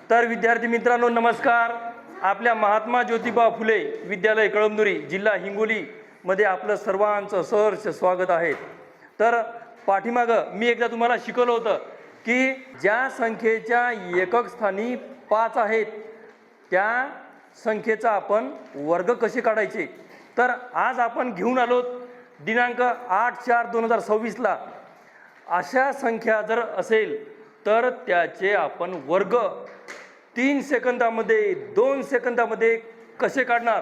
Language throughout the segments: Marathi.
तर विद्यार्थी मित्रांनो नमस्कार. आपल्या महात्मा ज्योतिबा फुले विद्यालय कळमनुरी जिल्हा हिंगोली मध्ये आपलं सर्वांचं सहर्ष स्वागत आहे. तर पाठीमागं मी एकदा तुम्हाला शिकवलं होतं की ज्या संख्येच्या एकक स्थानी 5 आहेत त्या संख्येचा आपण वर्ग कसे काढायचे. तर आज आपण घेऊन आलो दिनांक 8/4/2026 ला अशा संख्या जर असेल तर त्याचे आपण वर्ग 3 सेकंदामध्ये 2 सेकंदामध्ये कसे काढणार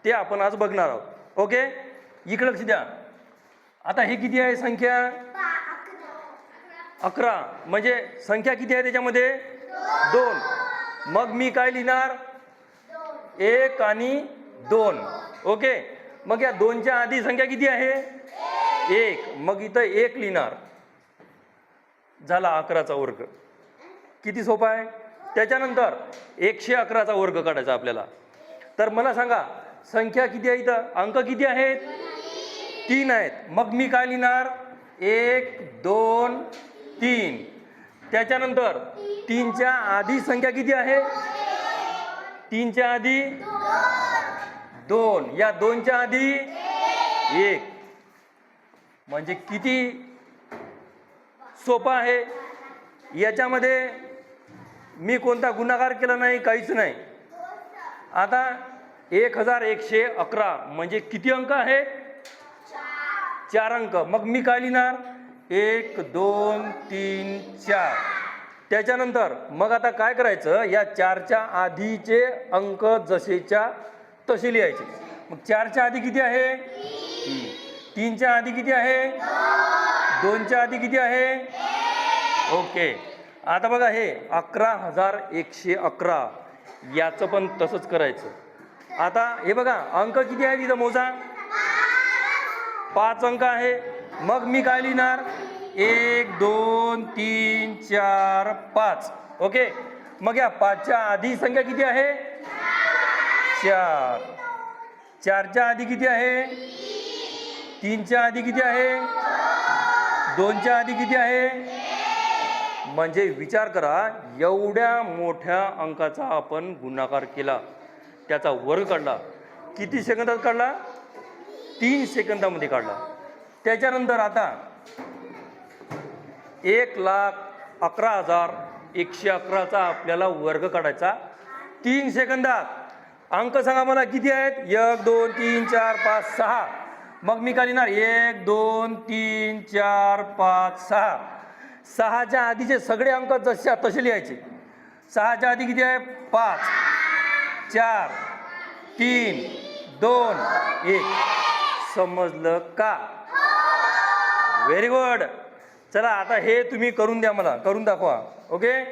ते आपण आज बघणार आहोत. ओके, इकडे लक्ष द्या. आता हे किती आहे संख्या 11. म्हणजे संख्या किती आहे त्याच्यामध्ये 2. मग मी काय लिहिणार 1 आणि 2. ओके, मग या 2च्या आधी संख्या किती आहे 1. मग इथं 1 लिहिणार. झाला 11चा वर्ग. किती सोपा आहे. त्याच्यानंतर 111चा वर्ग काढायचा आपल्याला. तर मला सांगा संख्या किती आहे इथं अंक किती आहेत 3 आहेत. मग मी काय लिहिणार 1 2 3. त्याच्यानंतर 3च्या आधी संख्या किती आहे 3च्या आधी 2. या 2च्या आधी 1. म्हणजे किती सोपा आहे. याच्यामध्ये मी कोणता गुणाकार केला नाही काहीच नाही. आता 1111 म्हणजे किती अंक आहे 4 अंक. मग मी काय लिहिणार 1 2 3 4. त्याच्यानंतर मग आता काय करायचं या 4च्या आधीचे अंक जसेच्या तसे लिहायचे. मग 4च्या आधी किती आहे 3. 3च्या आधी किती आहे 2च्या आधी किती आहे. ओके, आता बघा हे 11,111 याचं पण तसंच करायचं. आता हे बघा अंक किती आहे तिथं मोजा 5 अंक आहे. मग मी काय लिहिणार 1 2 3 4 5. ओके, मग या 5च्या आधी संख्या किती आहे 4. 4च्या आधी किती आहे 3च्या आधी किती आहे 2च्या आधी किती आहे. म्हणजे विचार करा एवढ्या मोठ्या अंकाचा आपण गुणाकार केला त्याचा वर्ग काढला. किती सेकंदात काढला 3 सेकंदामध्ये काढला. त्याच्यानंतर आता 1,11,111चा आपल्याला वर्ग काढायचा 3 सेकंदात. अंक सांगा मला किती आहेत 1 2 3 4 5 6. मग मी काय लिहिणार 1 2 3 4 5 6. 6च्या आधीचे सगळे अंक जसे तसे लिहायचे. 6च्या आधी किती आहे 5 4 3 2 1. समजलं का. Very good. चला आता हे तुम्ही करून द्या मला करून दाखवा. ओके.